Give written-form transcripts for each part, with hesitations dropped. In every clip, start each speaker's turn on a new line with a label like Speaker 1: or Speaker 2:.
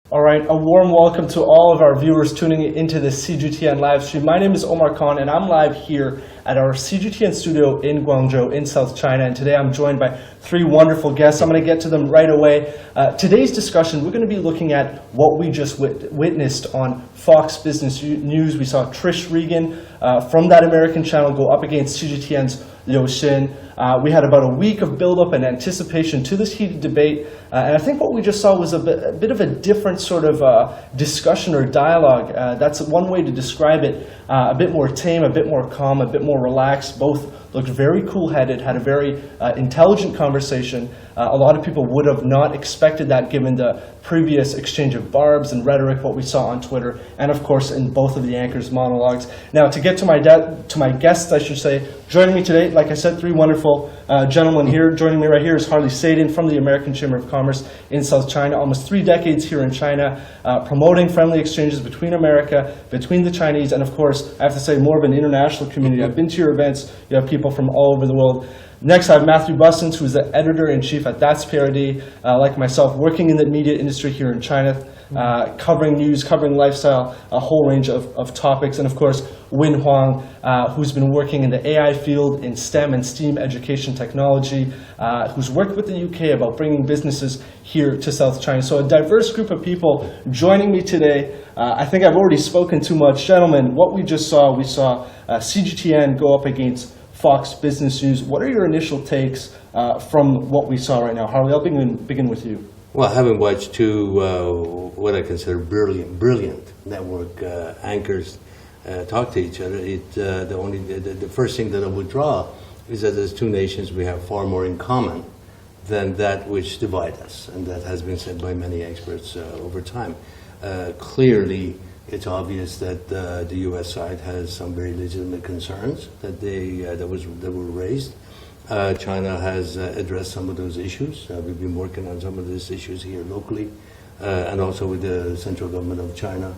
Speaker 1: All right, a warm welcome to all of our viewers tuning into the CGTN live stream. My name is Omar Khan, and I'm live here at our CGTN studio in Guangzhou in South China. And today I'm joined by three wonderful guests. I'm going to get to them right away. Today's discussion, we're going to be looking at what we just witnessed on Fox Business News. We saw Trish Regan from that American channel go up against CGTN's Liu Xin. We had about a week of build-up and anticipation to this heated debate, and I think what we just saw was a bit of a different sort of discussion or dialogue. That's one way to describe it. A bit more tame, a bit more calm, a bit more relaxed. Both looked very cool-headed, had a very intelligent conversation. A lot of people would have not expected that given the previous exchange of barbs and rhetoric, what we saw on Twitter, and of course in both of the anchors' monologues. Now, to get to my guests, I should say, joining me today, like I said, three wonderful gentlemen here. Joining me right here is Harley Sadin from the American Chamber of Commerce in South China. Almost 3 decades here in China, promoting friendly exchanges between America, between the Chinese, and of course, I have to say, more of an international community. I've been to your events. You have people from all over the world. Next, I have Matthew Bussins, who's the editor-in-chief at That's PRD, like myself, working in the media industry here in China, covering news, covering lifestyle, a whole range of topics. And of course, Win Huang, who's been working in the AI field in STEM and STEAM education technology, who's worked with the UK about bringing businesses here to South China. So a diverse group of people joining me today. I think I've already spoken too much. Gentlemen, what we just saw, we saw CGTN go up against Fox Business News. What are your initial takes from what we saw right now? Harley, I'll begin with you.
Speaker 2: Well, having watched two what I consider brilliant network anchors talk to each other, the first thing that I would draw is that as two nations we have far more in common than that which divides us, and that has been said by many experts over time. Clearly, it's obvious that the U.S. side has some very legitimate concerns that were raised. China has addressed some of those issues. We've been working on some of those issues here locally, and also with the central government of China.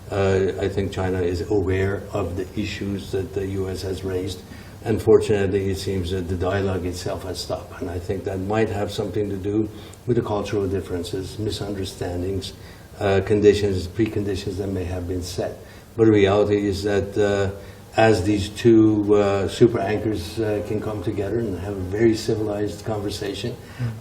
Speaker 2: I think China is aware of the issues that the U.S. has raised. Unfortunately, it seems that the dialogue itself has stopped, and I think that might have something to do with the cultural differences, misunderstandings, preconditions that may have been set. But the reality is that as these two super anchors can come together and have a very civilized conversation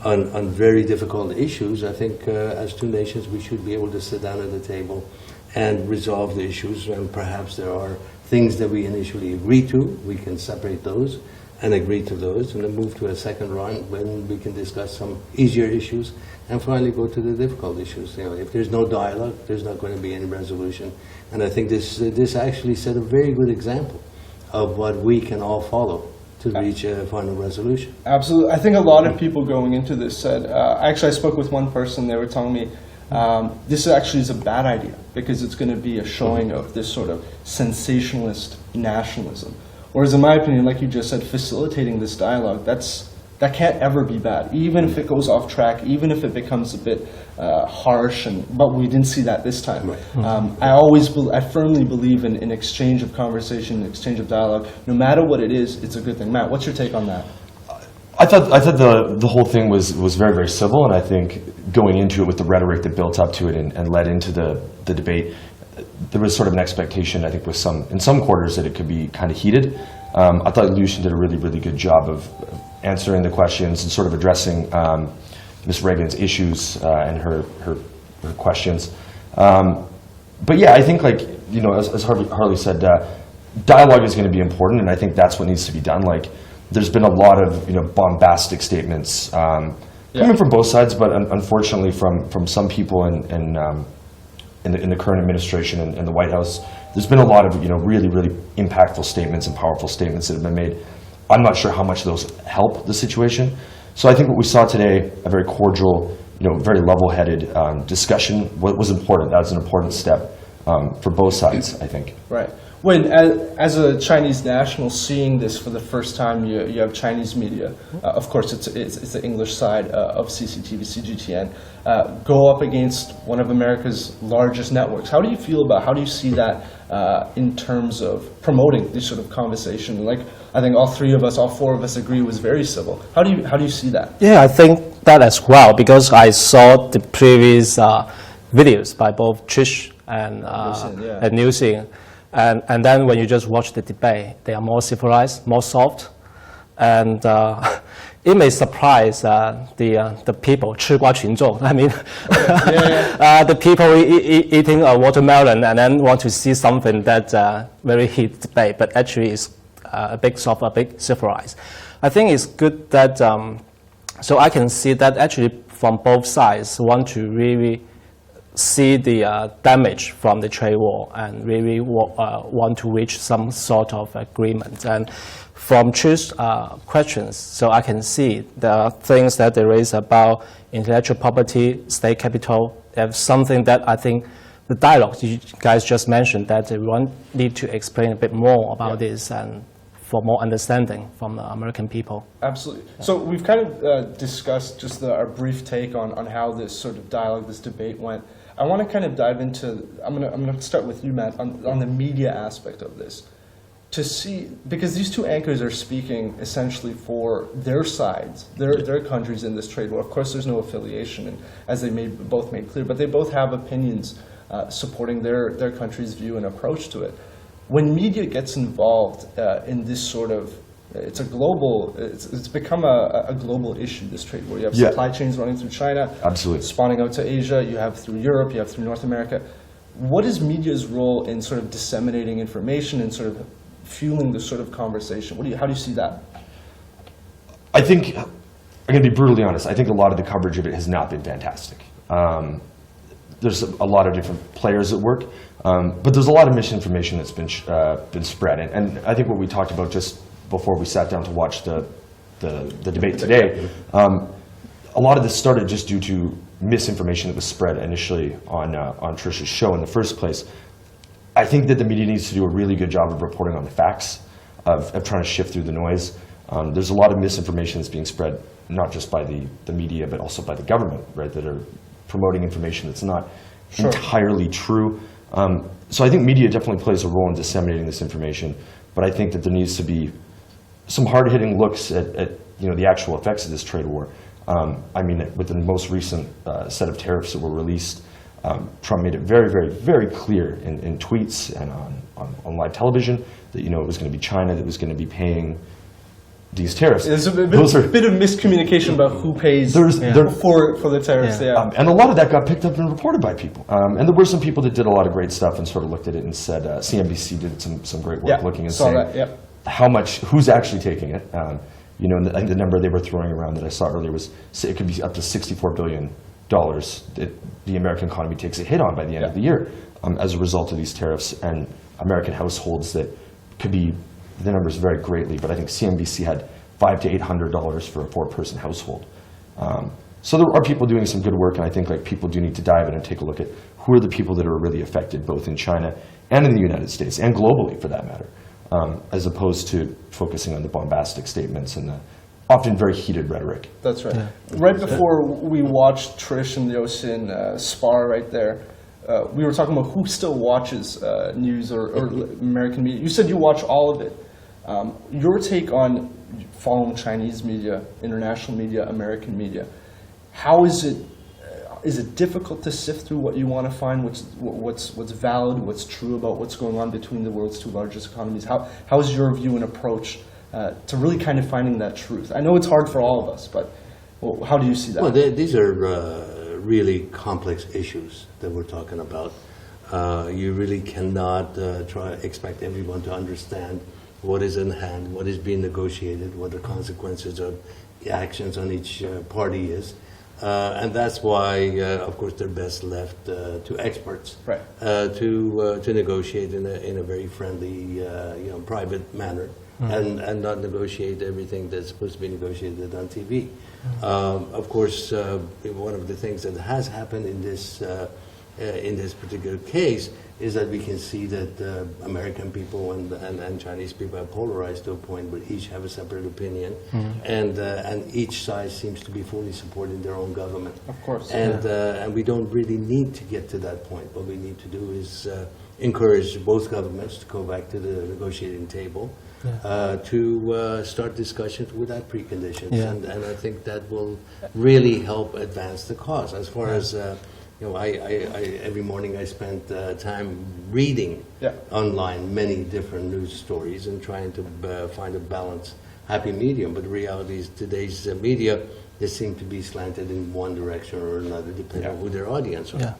Speaker 2: on very difficult issues, I think as two nations we should be able to sit down at the table and resolve the issues. And perhaps there are things that we initially agree to, we can separate those and agree to those, and then move to a second round when we can discuss some easier issues, and finally go to the difficult issues. You know, if there's no dialogue, there's not going to be any resolution. And I think this actually set a very good example of what we can all follow to reach a final resolution.
Speaker 1: Absolutely. I think a lot of people going into this said, actually I spoke with one person, they were telling me, this actually is a bad idea because it's going to be a showing of this sort of sensationalist nationalism. Whereas in my opinion, like you just said, facilitating this dialogue, that can't ever be bad, even if it goes off track, even if it becomes a bit harsh, but we didn't see that this time. Right. I firmly believe in exchange of conversation, exchange of dialogue. No matter what it is, it's a good thing. Matt, what's your take on that?
Speaker 3: I thought the whole thing was very, very civil, and I think going into it with the rhetoric that built up to it and led into the debate, there was sort of an expectation, I think, in some quarters that it could be kind of heated. I thought Liu Xin did a really, really good job of answering the questions and sort of addressing Ms. Reagan's issues and her questions. But yeah, I think, like, you know, as Harley said, dialogue is going to be important, and I think that's what needs to be done. Like, there's been a lot of, you know, bombastic statements coming from both sides, but unfortunately from some people in the current administration and the White House, there's been a lot of, you know, really, really impactful statements and powerful statements that have been made. I'm not sure how much those help the situation. So I think what we saw today, a very cordial, you know, very level-headed discussion, was important. That was an important step for both sides, I think.
Speaker 1: Right. When, as a Chinese national, seeing this for the first time, you have Chinese media. Of course, it's the English side of CCTV, CGTN, go up against one of America's largest networks. How do you feel about? How do you see that in terms of promoting this sort of conversation? Like, I think all four of us agree was very civil. How do you see that?
Speaker 4: Yeah, I think that as well, because I saw the previous videos by both Trish and Newsing. And then when you just watch the debate, they are more civilized, more soft, and it may surprise the people, 吃瓜群众. I mean, the people eating a watermelon and then want to see something that very heated debate, but actually is a bit soft, a bit civilized. I think it's good that, so I can see that actually from both sides want to really see the damage from the trade war and really want to reach some sort of agreement. And from Trish's questions, so I can see the things that they raise about intellectual property, state capital, something that I think the dialogue you guys just mentioned that we need to explain a bit more about this and for more understanding from the American people.
Speaker 1: Absolutely. So we've kind of discussed just our brief take on how this sort of dialogue, this debate went. I want to kind of dive into, I'm gonna start with you, Matt, on the media aspect of this. To see, because these two anchors are speaking essentially for their sides, their countries in this trade war. Of course, there's no affiliation, and as they both made clear, but they both have opinions supporting their country's view and approach to it. When media gets involved in this sort of, it's become a global issue, this trade war. You have supply chains running through China,
Speaker 3: absolutely,
Speaker 1: spawning out to Asia, you have through Europe, you have through North America. What is media's role in sort of disseminating information and sort of fueling this sort of conversation? How do you see that?
Speaker 3: I think, I'm going to be brutally honest, I think a lot of the coverage of it has not been fantastic. There's a lot of different players at work, but there's a lot of misinformation that's been spread. And I think what we talked about just before we sat down to watch the debate today, a lot of this started just due to misinformation that was spread initially on Trish's show in the first place. I think that the media needs to do a really good job of reporting on the facts, of trying to shift through the noise. There's a lot of misinformation that's being spread, not just by the media, but also by the government, right, that are promoting information that's not entirely true. So I think media definitely plays a role in disseminating this information, but I think that there needs to be some hard-hitting looks at the actual effects of this trade war. I mean, with the most recent set of tariffs that were released, Trump made it very, very, very clear in tweets and on live television that it was going to be China that was going to be paying these tariffs.
Speaker 1: There's a bit of miscommunication about who pays for the tariffs.
Speaker 3: And a lot of that got picked up and reported by people. And there were some people that did a lot of great stuff and sort of looked at it and said, CNBC did some great work looking and saying how much, who's actually taking it. And the number they were throwing around that I saw earlier was it could be up to $64 billion that the American economy takes a hit on by the end of the year as a result of these tariffs, and American households that could be, the numbers vary greatly, but I think CNBC had $500 to $800 for a 4-person household. So there are people doing some good work, and I think people do need to dive in and take a look at who are the people that are really affected, both in China and in the United States, and globally for that matter, as opposed to focusing on the bombastic statements and the often very heated rhetoric.
Speaker 1: That's right. Right before we watched Trish and Yosin spar right there, we were talking about who still watches news or American media. You said you watch all of it. Your take on following Chinese media, international media, American media, how is it? Is it difficult to sift through what you want to find, what's valid, what's true about what's going on between the world's two largest economies? How is your view and approach to really kind of finding that truth? I know it's hard for all of us, but how do you see that?
Speaker 2: Well, these are really complex issues that we're talking about. You really cannot expect everyone to understand what is in hand, what is being negotiated, what the consequences of the actions on each party is. And that's why, of course, they're best left to experts,
Speaker 1: right.
Speaker 2: To negotiate in a very friendly, private manner, and not negotiate everything that's supposed to be negotiated on TV. Of course, one of the things that has happened in this particular case is that we can see that American people and Chinese people are polarized to a point where each have a separate opinion, and each side seems to be fully supporting their own government.
Speaker 1: Of course.
Speaker 2: And we don't really need to get to that point. What we need to do is encourage both governments to go back to the negotiating table, to start discussions without preconditions, and I think that will really help advance the cause. As far as You know, every morning I spent time reading online many different news stories and trying to find a balanced, happy medium. But the reality is today's media, they seem to be slanted in one direction or another, depending on who their audience are.
Speaker 4: Yeah.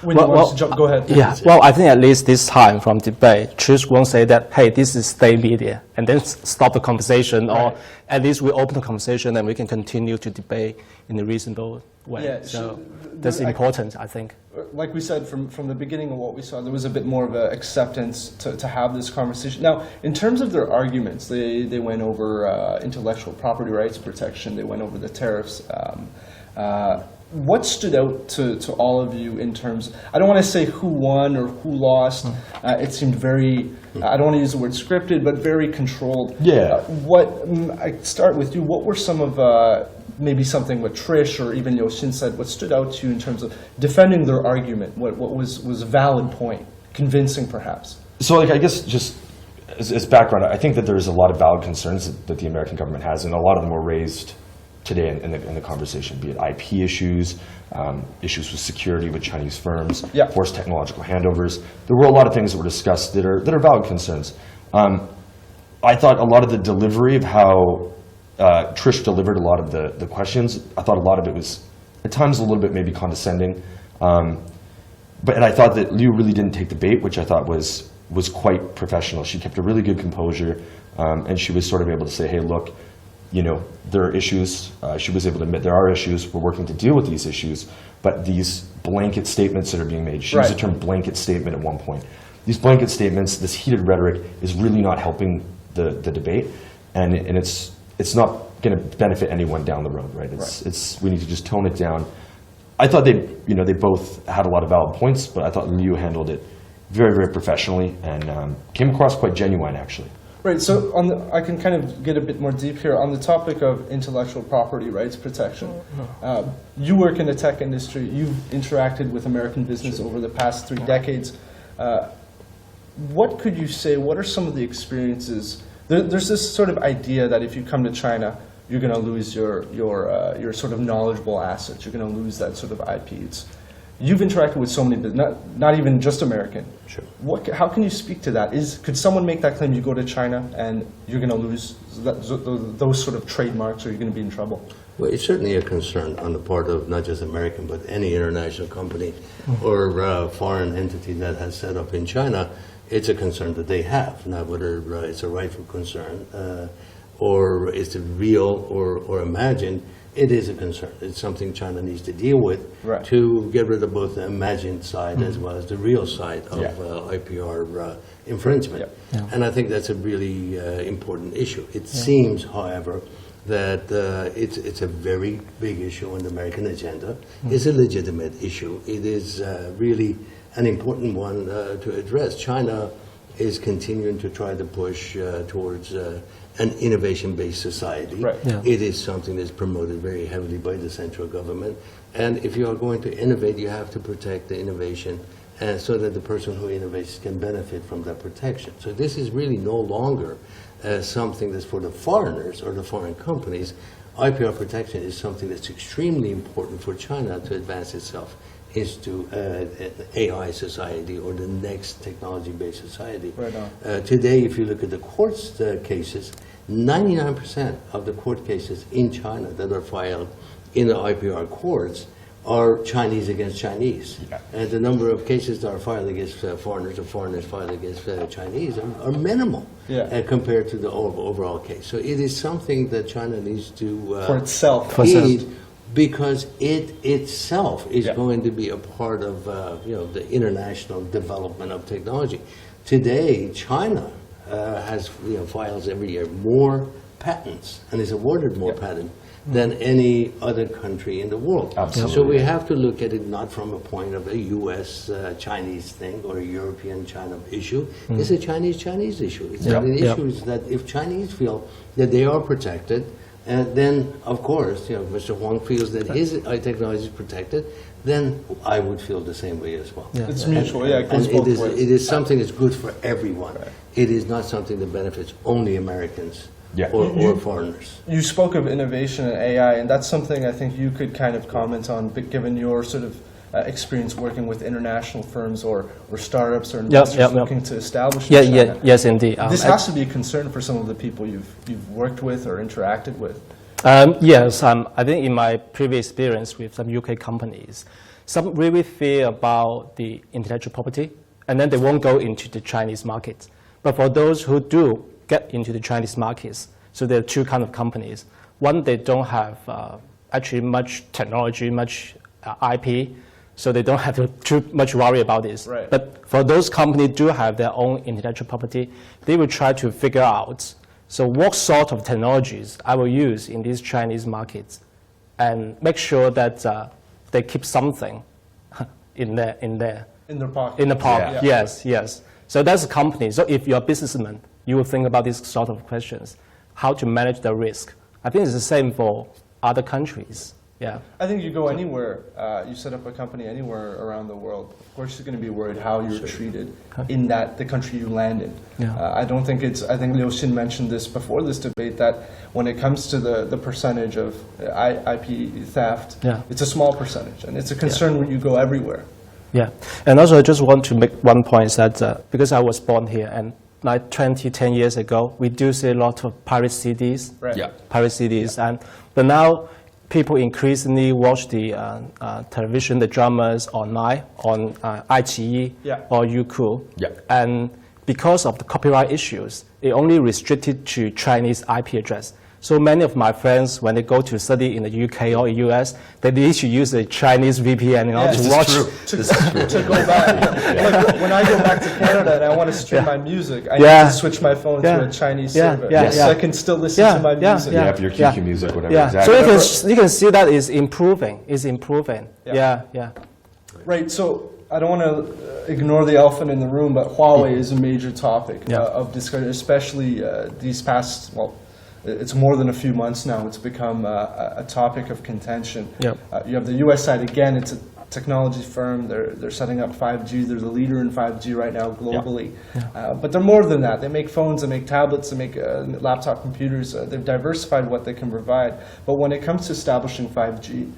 Speaker 1: Go ahead.
Speaker 4: Yeah, well, I think at least this time from debate, Trish won't say that, hey, this is state media, and then stop the conversation, or at least we open the conversation and we can continue to debate in a reasonable way.
Speaker 1: Yeah,
Speaker 4: so that's important, I think.
Speaker 1: Like we said, from the beginning of what we saw, there was a bit more of an acceptance to have this conversation. Now, in terms of their arguments, they went over intellectual property rights protection, they went over the tariffs. What stood out to all of you in terms, I don't want to say who won or who lost, it seemed very, I don't want to use the word scripted, but very controlled.
Speaker 3: Yeah.
Speaker 1: I start with you, what were some of, maybe something what Trish or even Yosin said, what stood out to you in terms of defending their argument? What was a valid point, convincing perhaps?
Speaker 3: So like, I guess just as background, I think that there's a lot of valid concerns that the American government has, and a lot of them were raised today in the conversation, be it IP issues, issues with security with Chinese firms, forced technological handovers. There were a lot of things that were discussed that are valid concerns. I thought a lot of the delivery of how Trish delivered a lot of the questions, I thought a lot of it was at times a little bit maybe condescending. And I thought that Liu really didn't take the bait, which I thought was quite professional. She kept a really good composure, and she was sort of able to say, hey, look, you know, there are issues. She was able to admit there are issues. We're working to deal with these issues. But these blanket statements that are being made, she used the term blanket statement at one point. These blanket statements, this heated rhetoric is really not helping the debate. And it's not going to benefit anyone down the road, right? We need to just tone it down. I thought they both had a lot of valid points, but I thought Liu handled it very, very professionally and came across quite genuine, actually.
Speaker 1: Right, so I can kind of get a bit more deep here on the topic of intellectual property rights protection. You work in the tech industry. You've interacted with American business over the past 3 decades. What could you say, what are some of the experiences? There's this sort of idea that if you come to China, you're going to lose your sort of knowledgeable assets. You're going to lose that sort of IP. You've interacted with so many business, not even just American.
Speaker 2: Sure.
Speaker 1: How can you speak to that? Could someone make that claim? You go to China and you're going to lose those sort of trademarks, or you're going to be in trouble?
Speaker 2: Well, it's certainly a concern on the part of not just American, but any international company or foreign entity that has set up in China. It's a concern that they have. Now, whether it's a rightful concern or it's real or imagined, it is a concern. It's something China needs to deal with to get rid of both the imagined side as well as the real side of IPR infringement. And I think that's a really important issue. It seems, however, that it's a very big issue on the American agenda. It's a legitimate issue. It is really an important one to address. China is continuing to try to push towards an innovation-based society. It is something that's promoted very heavily by the central government. And if you are going to innovate, you have to protect the innovation so that the person who innovates can benefit from that protection. So this is really no longer something that's for the foreigners or the foreign companies. IPR protection is something that's extremely important for China to advance itself into an AI society or the next technology-based society. Today, if you look at the courts cases, 99% of the court cases in China that are filed in the IPR courts are Chinese against Chinese. And the number of cases that are filed against foreigners or foreigners filed against Chinese are minimal compared to the overall case. So it is something that China needs to
Speaker 1: for itself
Speaker 2: heed, because it itself is going to be a part of the international development of technology. Today, China has files every year more patents and is awarded more patents than any other country in the world. So we have to look at it not from a point of a U.S. Chinese thing or a European China issue. It's a Chinese issue. It's an issue is that if Chinese feel that they are protected, and then, of course, Mr. Huang feels that his technology is protected, then I would feel the same way as well.
Speaker 1: It's mutual, it
Speaker 2: goes
Speaker 1: both ways.
Speaker 2: It is something that's good for everyone. It is not something that benefits only Americans or foreigners.
Speaker 1: You spoke of innovation and AI, and that's something I think you could kind of comment on, but given your sort of experience working with international firms or startups or investors looking to establish in China.
Speaker 4: Yes, indeed.
Speaker 1: This has to be a concern for some of the people you've worked with or interacted with.
Speaker 4: Yes, I think in my previous experience with some UK companies, some really fear about the intellectual property, and then they won't go into the Chinese market. But for those who do get into the Chinese markets, so there are two kinds of companies. One, they don't have actually much technology, much IP, so they don't have to too much worry about this.
Speaker 1: Right.
Speaker 4: But for those companies do have their own intellectual property, they will try to figure out, so what sort of technologies I will use in these Chinese markets, and make sure that they keep something in their
Speaker 1: In their pocket.
Speaker 4: In the pocket, yes. So that's a company. So if you're a businessman, you will think about these sort of questions, how to manage the risk. I think it's the same for other countries. Yeah.
Speaker 1: I think you go anywhere, you set up a company anywhere around the world, of course you're going to be worried how you're treated in the country you land in.
Speaker 4: Yeah.
Speaker 1: I think Liu Xin mentioned this before this debate, that when it comes to the percentage of IP theft, it's a small percentage, and it's a concern when you go everywhere.
Speaker 4: Yeah, and also I just want to make one point that because I was born here, and like 10 years ago, we do see a lot of pirate CDs.
Speaker 1: Right. Yeah.
Speaker 4: Pirate CDs, but now people increasingly watch the television, the dramas online on iQIYI or Youku.
Speaker 3: Yeah.
Speaker 4: And because of the copyright issues, it only restricted to Chinese IP address. So many of my friends, when they go to study in the UK or US, they need to use a Chinese VPN in order to watch.
Speaker 1: To go back. Like when I go back to Canada and I want to stream my music, I need to switch my phone to a Chinese server. So I can still listen to my music.
Speaker 3: Yeah, your QQ music, whatever.
Speaker 4: Yeah.
Speaker 3: Exactly.
Speaker 4: So you can see that is improving. Yeah.
Speaker 1: Right. So I don't want to ignore the elephant in the room, but Huawei is a major topic of discussion, especially these past, it's more than a few months now. It's become a topic of contention.
Speaker 4: Yep.
Speaker 1: You have the U.S. side again. It's a technology firm. They're setting up 5G. They're the leader in 5G right now globally. But they're more than that. They make phones. They make tablets. They make laptop computers. They've diversified what they can provide. But when it comes to establishing 5G,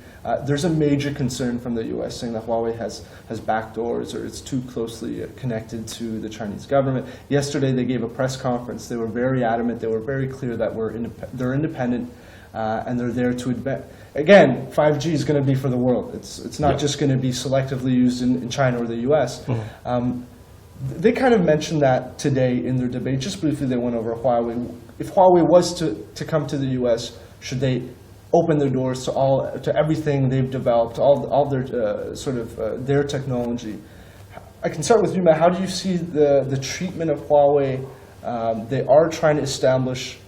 Speaker 1: there's a major concern from the U.S. saying that Huawei has backdoors or it's too closely connected to the Chinese government. Yesterday they gave a press conference. They were very adamant. They were very clear that they're independent and they're there to advance. Again, 5G is going to be for the world. It's not just going to be selectively used in China or the U.S. They kind of mentioned that today in their debate. Just briefly, they went over Huawei. If Huawei was to come to the U.S., should they open their doors to everything they've developed, all their their technology? I can start with you, Matt. How do you see the treatment of Huawei? They are trying to establish,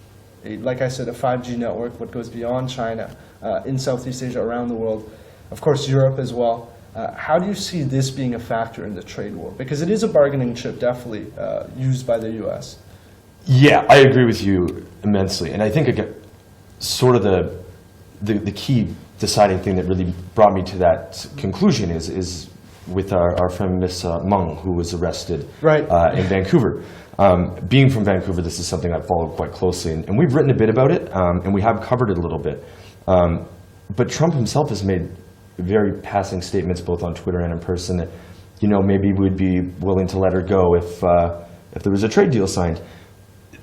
Speaker 1: like I said, a 5G network, what goes beyond China, in Southeast Asia, around the world, of course Europe as well. How do you see this being a factor in the trade war? Because it is a bargaining chip, definitely, used by the U.S.
Speaker 3: Yeah, I agree with you immensely. And I think, again, sort of the key deciding thing that really brought me to that conclusion is with our friend Miss Meng, who was arrested in Vancouver. Being from Vancouver, this is something I've followed quite closely, and we've written a bit about it, and we have covered it a little bit. But Trump himself has made very passing statements, both on Twitter and in person, that maybe we'd be willing to let her go if there was a trade deal signed.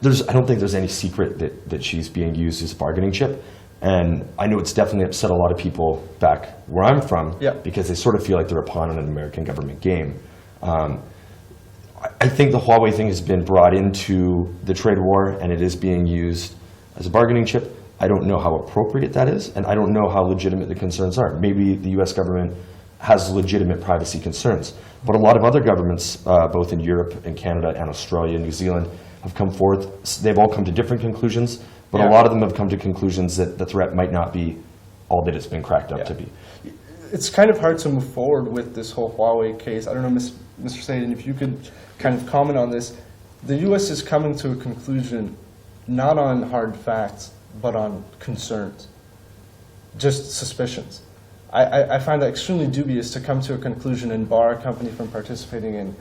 Speaker 3: I don't think there's any secret that she's being used as a bargaining chip. And I know it's definitely upset a lot of people back where I'm from because they sort of feel like they're a pawn in an American government game. I think the Huawei thing has been brought into the trade war and it is being used as a bargaining chip. I don't know how appropriate that is, and I don't know how legitimate the concerns are. Maybe the U.S. government has legitimate privacy concerns, but a lot of other governments, both in Europe and Canada and Australia and New Zealand, have come forth. They've all come to different conclusions. But a lot of them have come to conclusions that the threat might not be all that it's been cracked up to be.
Speaker 1: It's kind of hard to move forward with this whole Huawei case. I don't know, Mr. Saden, if you could kind of comment on this. The U.S. is coming to a conclusion not on hard facts, but on concerns, just suspicions. I find that extremely dubious to come to a conclusion and bar a company from participating in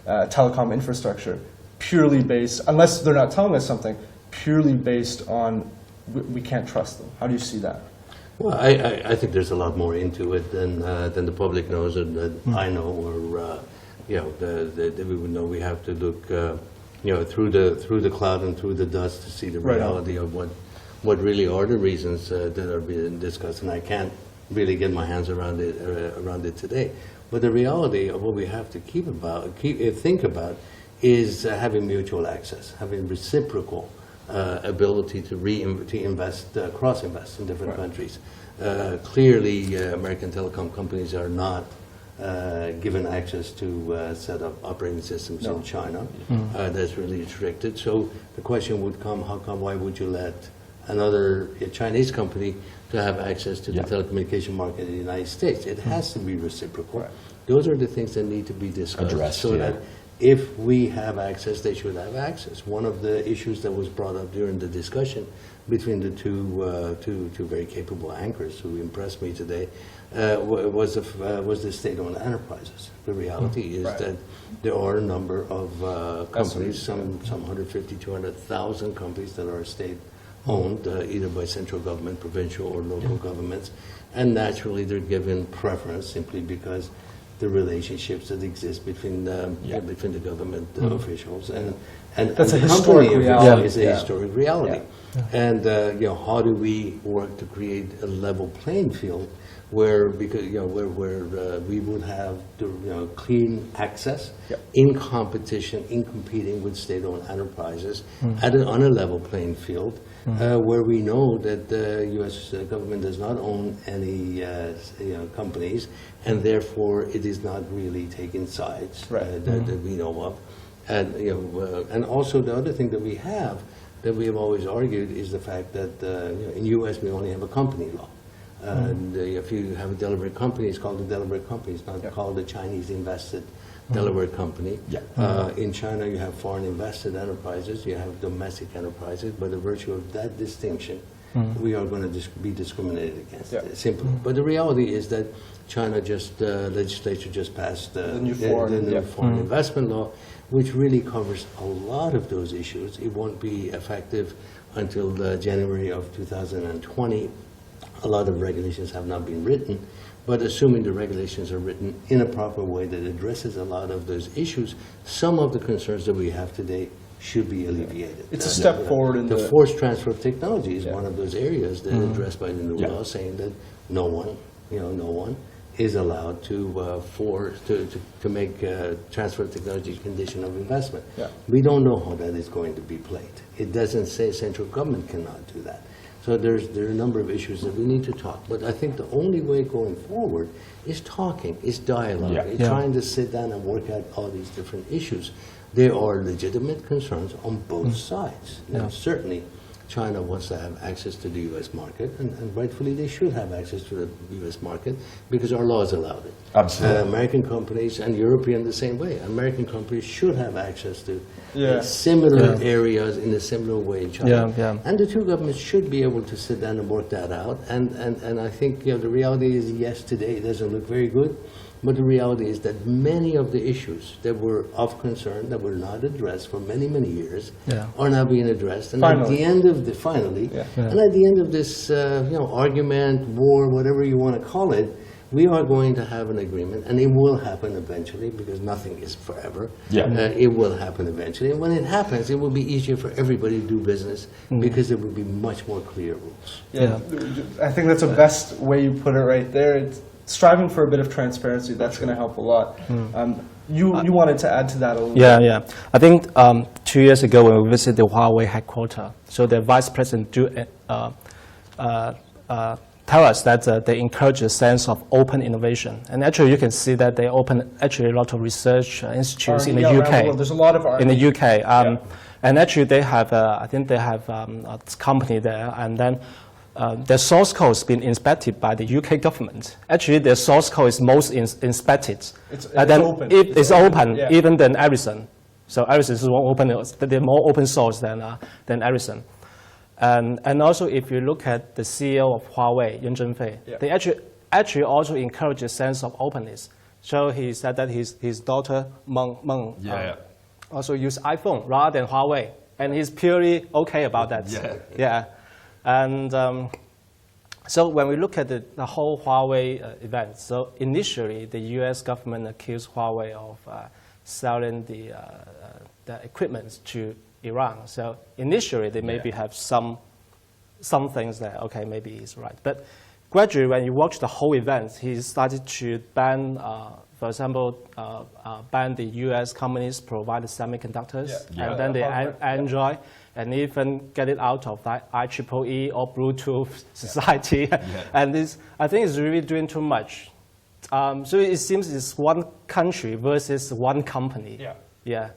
Speaker 1: telecom infrastructure purely based, unless they're not telling us something, purely based on we can't trust them. How do you see that?
Speaker 2: Well, I think there's a lot more into it than the public knows and that I know, or that we would know. We have to look, through the cloud and through the dust to see the reality of what really are the reasons that are being discussed. And I can't really get my hands around it today. But the reality of what we have to think about is having mutual access, having reciprocal ability to invest, cross-invest in different countries. Clearly, American telecom companies are not given access to set up operating systems in China. That's really restricted. So the question would come, why would you let another Chinese company to have access to the telecommunication market in the United States? It has to be reciprocal. Right. Those are the things that need to be discussed. Addressed, that if we have access, they should have access. One of the issues that was brought up during the discussion between the two very capable anchors who impressed me today was the state-owned enterprises. The reality is that there are a number of companies, some 150, 200,000 companies that are state-owned, either by central government, provincial, or local governments, and naturally they're given preference simply because the relationships that exist between the government officials and
Speaker 1: that's
Speaker 2: the
Speaker 1: a historic reality.
Speaker 2: Is a historic reality. And how do we work to create a level playing field where we would have clean access in competition, in competing with state-owned enterprises on a level playing field, where we know that the U.S. government does not own any companies, and therefore it is not really taking sides that we know of. And also the other thing that we have always argued is the fact that in the U.S. we only have a company law. And if you have a Delaware company, it's called a Delaware company. It's not called a Chinese invested Delaware company. In China, you have foreign invested enterprises, you have domestic enterprises. By the virtue of that distinction, we are going to be discriminated against. Simple. But the reality is that China legislature just passed the new foreign investment law, which really covers a lot of those issues. It won't be effective until January of 2020. A lot of regulations have not been written, but assuming the regulations are written in a proper way that addresses a lot of those issues, some of the concerns that we have today should be alleviated.
Speaker 1: It's a step forward in
Speaker 2: the forced transfer of technology is one of those areas that is addressed by the new law, saying that no one is allowed to make transfer of technology a condition of investment. We don't know how that is going to be played. It doesn't say central government cannot do that. So there are a number of issues that we need to talk. But I think the only way going forward is talking, is dialogue, is trying to sit down and work out all these different issues. There are legitimate concerns on both sides. Now, certainly, China wants to have access to the U.S. market, and rightfully they should have access to the U.S. market because our laws allow it.
Speaker 3: Absolutely.
Speaker 2: American companies and European the same way. American companies should have access to similar areas in a similar way in China. And the two governments should be able to sit down and work that out. And I think the reality is, yes, today it doesn't look very good. But the reality is that many of the issues that were of concern, that were not addressed for many, many years, are now being addressed. And at the end of this argument, war, whatever you want to call it, we are going to have an agreement, and it will happen eventually, because nothing is forever. It will happen eventually. And when it happens, it will be easier for everybody to do business, because there will be much more clear rules.
Speaker 1: I think that's the best way you put it right there. It's striving for a bit of transparency. That's going to help a lot. You wanted to add to that a little bit.
Speaker 4: I think 2 years ago when we visited the Huawei headquarters, so the vice president tell us that they encourage a sense of open innovation. And actually you can see that they open actually a lot of research institutes in the UK.
Speaker 1: There's a lot of
Speaker 4: in the UK. And actually they have, I think they have a company there, and then their source code has been inspected by the UK government. Actually, their source code is most inspected.
Speaker 1: It's open.
Speaker 4: It's open, even than Ericsson. So Ericsson is they're more open source than Ericsson. And also, if you look at the CEO of Huawei, Yan Zhenfei, they actually also encourage a sense of openness. So he said that his daughter Meng also use iPhone rather than Huawei, and he's purely okay about that. And So when we look at the whole Huawei event, so initially the U.S. government accused Huawei of selling the equipment to Iran. So initially they maybe have some things there. Okay, maybe he's right. But gradually, when you watch the whole event, he started to ban, for example, ban the U.S. companies provided semiconductors, and then the Android, and even get it out of that IEEE or Bluetooth society. And this, I think, is really doing too much. So it seems it's one country versus one company. Yeah.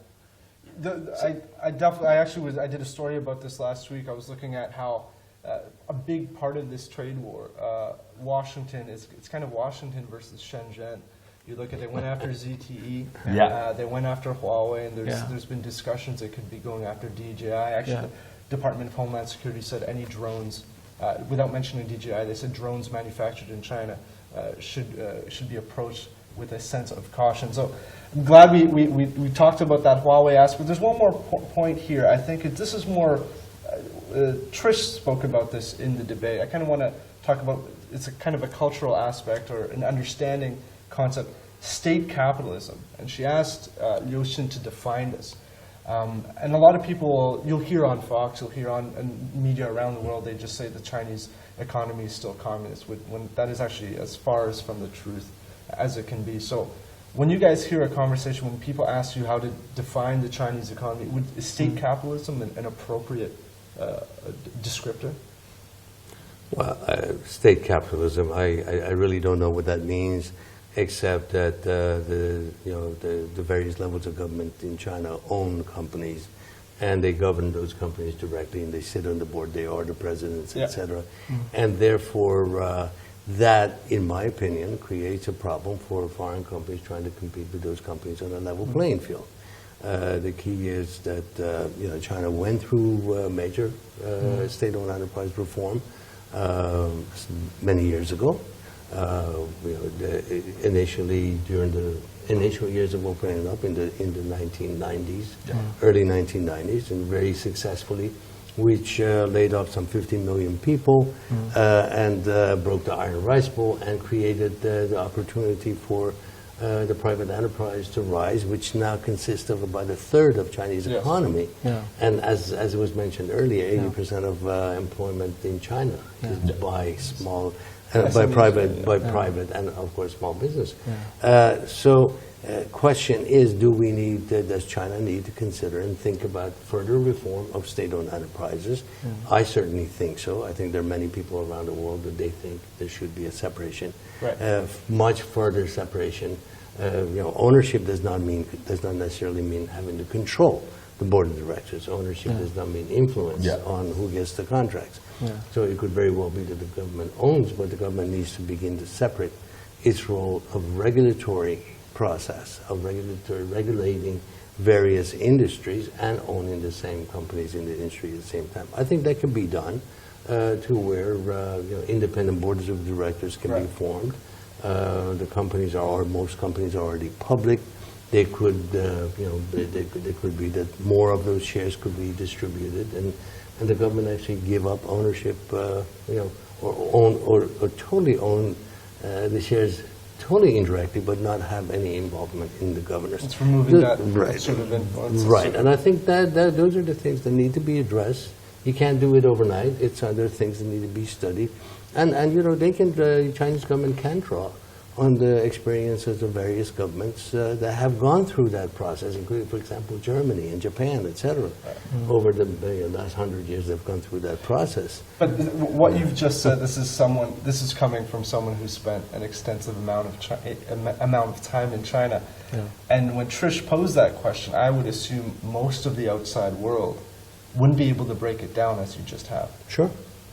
Speaker 1: I did a story about this last week. I was looking at how a big part of this trade war, Washington, it's kind of Washington versus Shenzhen. You look at, they went after ZTE, they went after Huawei, and there's been discussions they could be going after DJI. Actually, the Department of Homeland Security said any drones, without mentioning DJI, they said drones manufactured in China should be approached with a sense of caution. So I'm glad we talked about that Huawei aspect. There's one more point here. I think this is more, Trish spoke about this in the debate. I kind of want to talk about, it's a kind of a cultural aspect or an understanding concept, state capitalism. And she asked Liu Xin to define this. And a lot of people, you'll hear on Fox, you'll hear on media around the world, they just say the Chinese economy is still communist, when that is actually as far as from the truth as it can be. So when you guys hear a conversation, when people ask you how to define the Chinese economy, is state capitalism an appropriate descriptor?
Speaker 2: Well, state capitalism, I really don't know what that means, except that the various levels of government in China own companies, and they govern those companies directly, and they sit on the board, they are the presidents, etc. And therefore, that, in my opinion, creates a problem for foreign companies trying to compete with those companies on a level playing field. The key is that China went through major state-owned enterprise reform many years ago. Initially, during the initial years of opening up in the 1990s, early 1990s, and very successfully, which laid off some 50 million people and broke the iron rice bowl and created the opportunity for the private enterprise to rise, which now consists of about a third of Chinese economy. And as it was mentioned earlier, 80% of employment in China is by small, by private, and of course small business. So question is, does China need to consider and think about further reform of state-owned enterprises? I certainly think so. I think there are many people around the world that they think there should be a separation, much further separation. Ownership does not necessarily mean having to control the board of directors. Ownership does not mean influence on who gets the contracts. So it could very well be that the government owns, but the government needs to begin to separate its role of regulatory process, of regulating various industries and owning the same companies in the industry at the same time. I think that can be done to where independent boards of directors can be formed. The companies most companies are already public. They could, they could be that more of those shares could be distributed, and the government actually give up ownership, or totally own the shares totally indirectly, but not have any involvement in the governance.
Speaker 1: It's removing that sort of influence.
Speaker 2: And I think that those are the things that need to be addressed. You can't do it overnight. It's other things that need to be studied, and they can, the Chinese government can draw on the experiences of various governments that have gone through that process, including, for example, Germany and Japan, etc. Over the last 100 years, they've gone through that process.
Speaker 1: But what you've just said, this is coming from someone who spent an extensive amount of time in China. And when Trish posed that question, I would assume most of the outside world wouldn't be able to break it down as you just have.
Speaker 2: Sure.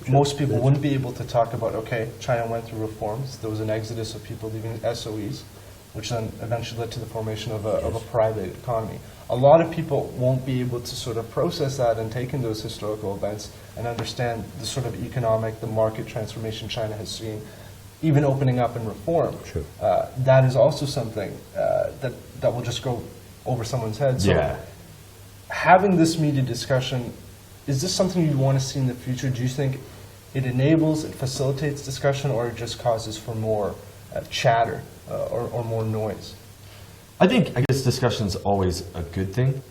Speaker 1: Most people wouldn't be able to talk about, okay, China went through reforms. There was an exodus of people leaving SOEs, which then eventually led to the formation of a private economy. A lot of people won't be able to sort of process that and take in those historical events and understand the sort of economic, the market transformation China has seen, even opening up and reform.
Speaker 2: Sure.
Speaker 1: That is also something that will just go over someone's head. So having this media discussion, is this something you want to see in the future? Do you think it enables, it facilitates discussion, or it just causes for more chatter or more noise?
Speaker 3: I guess discussion's always a good thing.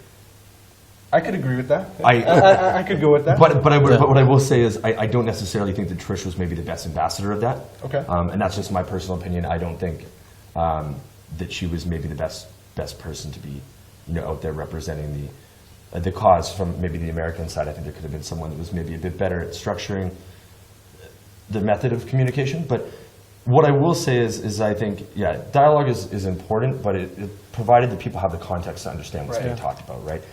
Speaker 1: I could agree with that. I could go with that.
Speaker 3: But what I will say is I don't necessarily think that Trish was maybe the best ambassador of that.
Speaker 1: Okay.
Speaker 3: And that's just my personal opinion. I don't think that she was maybe the best person to be, out there representing the cause from maybe the American side. I think there could have been someone that was maybe a bit better at structuring the method of communication. But what I will say is I think, dialogue is important, but it provided that people have the context to understand what's being talked about, right?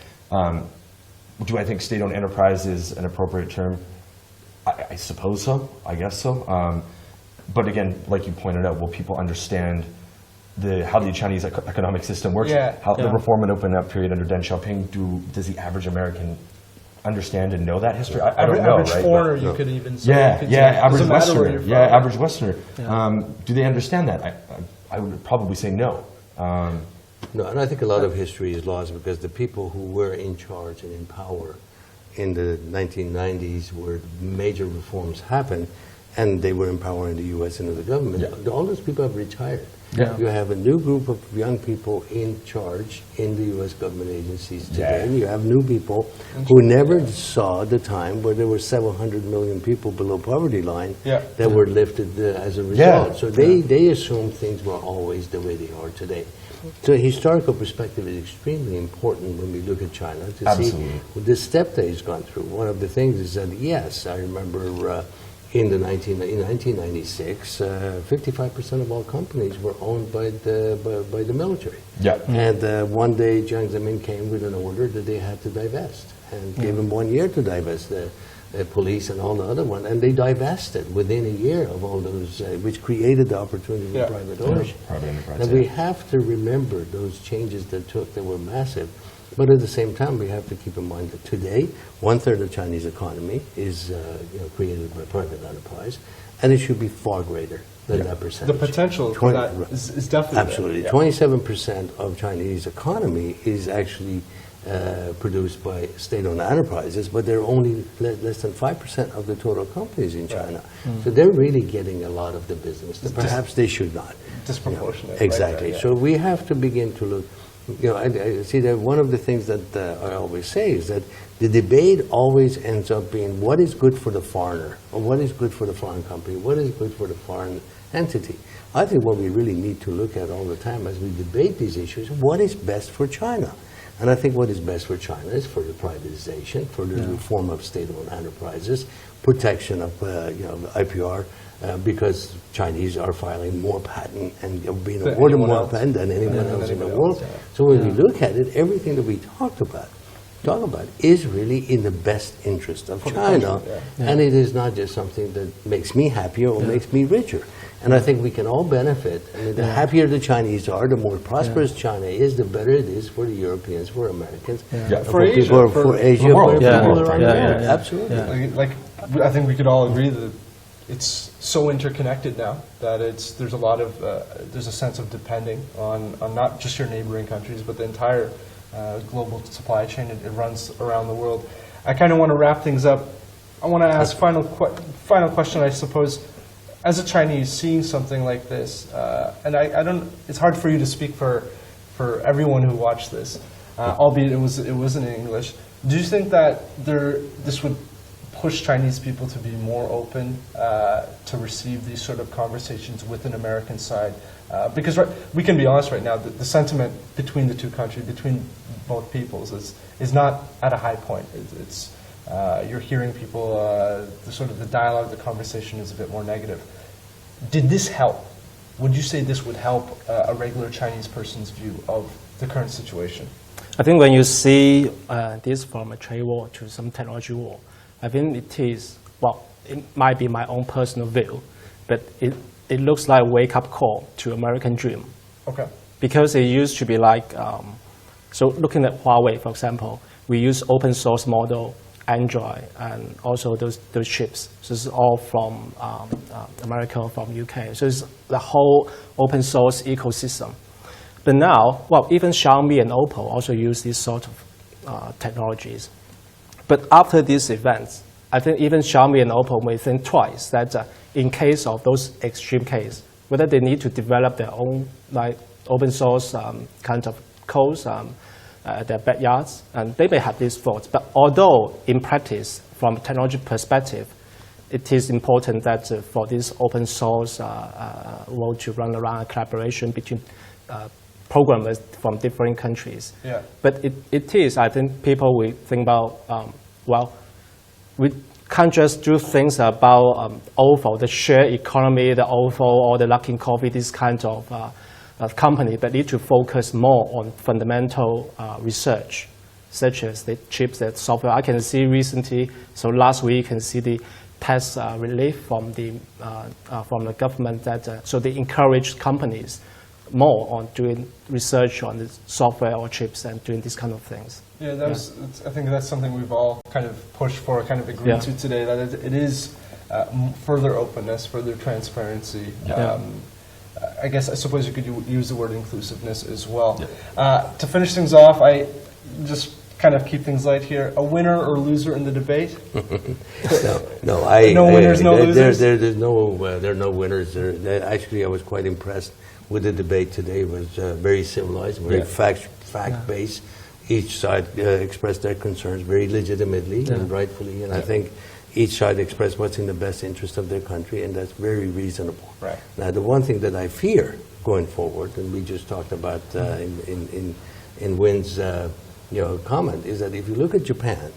Speaker 3: Do I think state-owned enterprise is an appropriate term? I suppose so. I guess so. But again, like you pointed out, will people understand how the Chinese economic system works? How the reform and open up period under Deng Xiaoping, does the average American understand and know that history? I don't know,
Speaker 1: average
Speaker 3: right?
Speaker 1: foreigner, you could even say.
Speaker 3: Average Westerner. Average Westerner. Do they understand that? I would probably say no.
Speaker 2: No, and I think a lot of history is lost because the people who were in charge and in power in the 1990s where major reforms happened, and they were in power in the U.S. and in the government, all those people have retired. You have a new group of young people in charge in the U.S. government agencies today, and you have new people who never saw the time where there were several hundred million people below poverty line that were lifted as a result. So they assumed things were always the way they are today. So a historical perspective is extremely important when we look at China to see the step that he's gone through. One of the things is that, yes, I remember in 1996, 55% of all companies were owned by the military. And one day Jiang Zemin came with an order that they had to divest and gave them 1 year to divest the police and all the other one, and they divested within a year of all those, which created the opportunity for private ownership. And we have to remember those changes that were massive. But at the same time, we have to keep in mind that today, 1/3 of Chinese economy is created by private enterprise, and it should be far greater than that percentage.
Speaker 1: The potential for that is definitely
Speaker 2: absolutely there. 27% of Chinese economy is actually produced by state-owned enterprises, but they're only less than 5% of the total companies in China. So they're really getting a lot of the business that perhaps they should not.
Speaker 1: Disproportionate.
Speaker 2: Exactly. So we have to begin to look. I see that one of the things that I always say is that the debate always ends up being what is good for the foreigner, or what is good for the foreign company, what is good for the foreign entity. I think what we really need to look at all the time as we debate these issues, what is best for China? And I think what is best for China is for the privatization, for the reform of state-owned enterprises, protection of IPR, because Chinese are filing more patent and being awarded more patent than anyone else in the world. So when we look at it, everything that we talk about is really in the best interest of China, and it is not just something that makes me happier or makes me richer. And I think we can all benefit. I mean, the happier the Chinese are, the more prosperous China is, the better it is for the Europeans, for Americans,
Speaker 1: for Asia,
Speaker 2: for Asia,
Speaker 3: the world.
Speaker 2: for people around the world. Absolutely.
Speaker 1: Like I think we could all agree that it's so interconnected now that there's a lot of there's a sense of depending on not just your neighboring countries, but the entire global supply chain. It runs around the world. I kind of want to wrap things up. I want to ask final question, I suppose. As a Chinese, seeing something like this, and I don't, it's hard for you to speak for everyone who watched this, albeit it was in English. Do you think that this would push Chinese people to be more open to receive these sort of conversations with an American side? Because we can be honest right now, the sentiment between the two countries, between both peoples, is not at a high point. You're hearing people, the dialogue, the conversation is a bit more negative. Did this help? Would you say this would help a regular Chinese person's view of the current situation?
Speaker 4: I think when you see this from a trade war to some technology war, I think it might be my own personal view, but it looks like a wake-up call to American dream.
Speaker 1: Okay. Because
Speaker 4: it used to be like, so looking at Huawei, for example, we use open source model, Android, and also those chips. So this is all from America, from UK. So it's the whole open source ecosystem. But now, even Xiaomi and Oppo also use these sort of technologies. But after these events, I think even Xiaomi and Oppo may think twice that in case of those extreme cases, whether they need to develop their own like open source kind of codes at their backyards, and they may have these thoughts. But although in practice, from a technology perspective, it is important that for this open source world to run around a collaboration between programmers from different countries.
Speaker 1: Yeah.
Speaker 4: But it is, I think people will think about, well, we can't just do things about OFO, the shared economy, the OFO, or the Luckin Coffee, this kind of company, but need to focus more on fundamental research, such as the chips, the software. I can see recently, so last week, you can see the tax relief from the government that so they encourage companies more on doing research on the software or chips and doing these kind of things.
Speaker 1: Yeah, I think that's something we've all kind of pushed for, kind of agreed to today, that it is further openness, further transparency.
Speaker 3: Yeah.
Speaker 1: I suppose you could use the word inclusiveness as well. Yeah. To finish things off, I just kind of keep things light here. A winner or loser in the debate?
Speaker 2: No
Speaker 1: winners, no losers?
Speaker 2: There are no winners. Actually, I was quite impressed with the debate today. It was very civilized, very fact-based. Each side expressed their concerns very legitimately and rightfully, and I think each side expressed what's in the best interest of their country, and that's very reasonable.
Speaker 1: Right.
Speaker 2: Now, the one thing that I fear going forward, and we just talked about in Wynn's comment, is that if you look at Japan,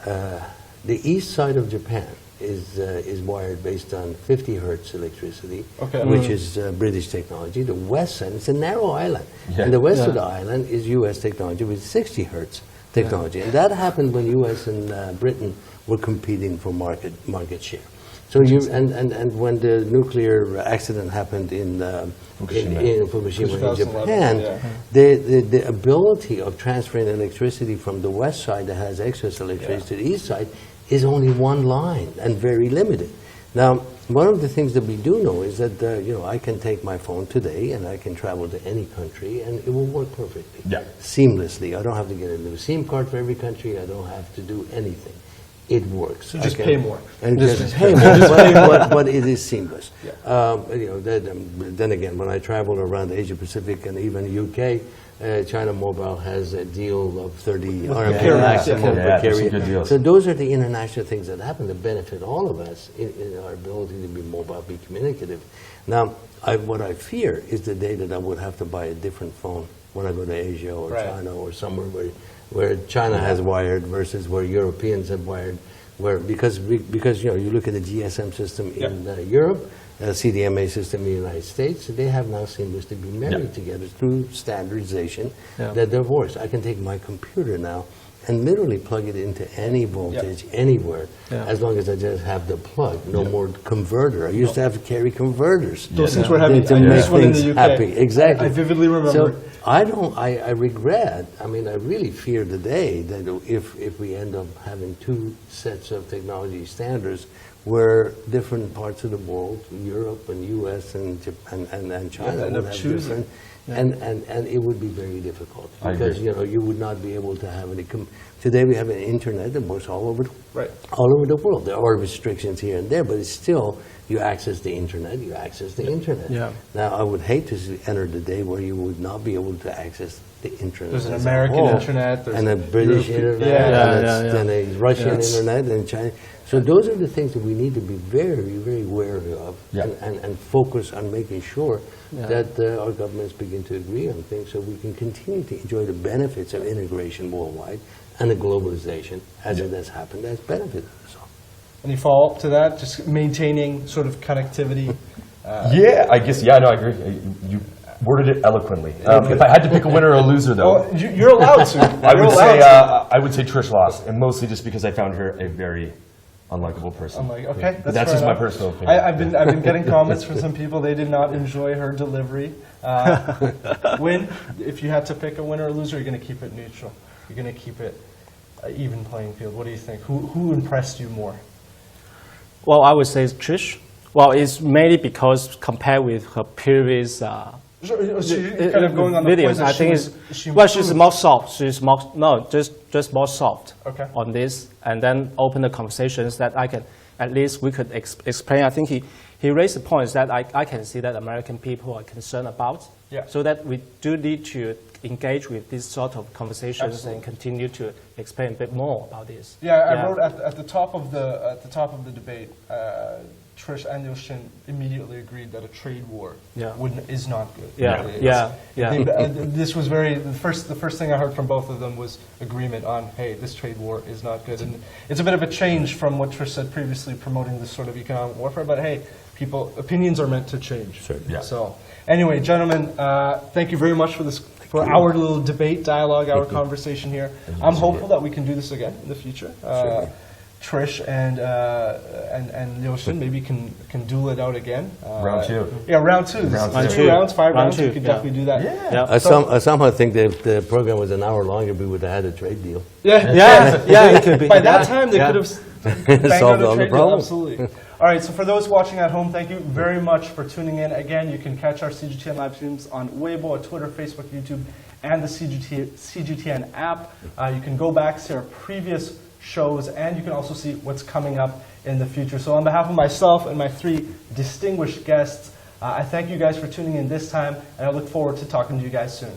Speaker 2: the east side of Japan is wired based on 50 hertz electricity, which is British technology. The west side, it's a narrow island, and the west of the island is U.S. technology with 60 hertz technology, and that happened when U.S. and Britain were competing for market share. So and when the nuclear accident happened in Fukushima in Japan, the ability of transferring electricity from the west side that has excess electricity to the east side is only one line and very limited. Now, one of the things that we do know is that I can take my phone today and I can travel to any country and it will work perfectly, seamlessly. I don't have to get a new SIM card for every country. I don't have to do anything. It works.
Speaker 1: You just pay more.
Speaker 2: And just pay more, but it is seamless. Yeah. Then again, when I travel around Asia Pacific and even UK, China Mobile has a deal of 30 RMB maximum per carrier. So those are the international things that happen to benefit all of us in our ability to be mobile, be communicative. Now, what I fear is the day that I would have to buy a different phone when I go to Asia or China or somewhere where China has wired versus where Europeans have wired, because you look at the GSM system in Europe, CDMA system in the United States, they have now seamlessly been married together through standardization that they're voiced. I can take my computer now and literally plug it into any voltage anywhere, as long as I just have the plug, no more converter. I used to have to carry converters.
Speaker 1: Those things were heavy.
Speaker 2: To make things happy. Exactly.
Speaker 1: I vividly remember.
Speaker 2: So I regret, I really fear the day that if we end up having two sets of technology standards where different parts of the world, Europe and U.S. and Japan and China would have different. And it would be very difficult because you would not be able to have any. Today we have an internet that works all over the world. There are restrictions here and there, but it's still you access the internet. You access the internet. Yeah. Now I would hate to enter the day where you would not be able to access the internet.
Speaker 1: There's an American internet,
Speaker 2: and a British internet, and a Russian internet, and China. So those are the things that we need to be very, very wary of and focus on making sure that our governments begin to agree on things so we can continue to enjoy the benefits of integration worldwide and the globalization as it has happened has benefited us all.
Speaker 1: Any follow-up to that? Just maintaining sort of connectivity?
Speaker 3: I guess, no, I agree. You worded it eloquently. If I had to pick a winner or a loser, though...
Speaker 1: Well, you're allowed to.
Speaker 3: I would say Trish lost, and mostly just because I found her a very unlikable person.
Speaker 1: Okay,
Speaker 3: that's just my personal opinion.
Speaker 1: I've been getting comments from some people. They did not enjoy her delivery. Win, if you had to pick a winner or loser, you're going to keep it neutral. You're going to keep it an even playing field. What do you think? Who impressed you more?
Speaker 4: Well, I would say Trish. Well, it's mainly because compared with her previous
Speaker 1: So you're kind of going on the
Speaker 4: videos,
Speaker 1: point that
Speaker 4: I think she's
Speaker 1: improved.
Speaker 4: more soft. She's more just more soft
Speaker 1: Okay.
Speaker 4: on this, and then open the conversations that I can at least we could explain. I think he raised the points that I can see that American people are concerned about.
Speaker 1: Yeah.
Speaker 4: So that we do need to engage with this sort of conversations
Speaker 1: Absolutely.
Speaker 4: and continue to explain a bit more about this.
Speaker 1: Yeah, I wrote at the top of the debate. Trish and Yoshin immediately agreed that a trade war is not good. This was the first thing I heard from both of them was agreement on, hey, this trade war is not good. And it's a bit of a change from what Trish said previously, promoting this sort of economic warfare, but hey, opinions are meant to change.
Speaker 2: Sure.
Speaker 3: Yeah.
Speaker 1: So anyway, gentlemen, thank you very much for our little debate, dialogue, our conversation here. I'm hopeful that we can do this again in the future. Trish and Yoshin maybe can duel it out again.
Speaker 3: Round two.
Speaker 1: Yeah, round two.
Speaker 3: Round two.
Speaker 1: 2 rounds, 5 rounds.
Speaker 4: Round
Speaker 1: We could
Speaker 4: two,
Speaker 1: definitely do that.
Speaker 4: Yeah.
Speaker 2: I somehow think that if the program was an hour longer, we would have had a trade deal.
Speaker 1: Yeah,
Speaker 4: it could be.
Speaker 1: By that time, they could have banged
Speaker 2: Solved
Speaker 1: out
Speaker 2: all
Speaker 1: a
Speaker 2: the
Speaker 1: trade deal.
Speaker 2: problems.
Speaker 1: Absolutely. All right, so for those watching at home, thank you very much for tuning in. Again, you can catch our CGTN live streams on Weibo, Twitter, Facebook, YouTube, and the CGTN app. You can go back, see our previous shows, and you can also see what's coming up in the future. So on behalf of myself and my 3 distinguished guests, I thank you guys for tuning in this time, and I look forward to talking to you guys soon.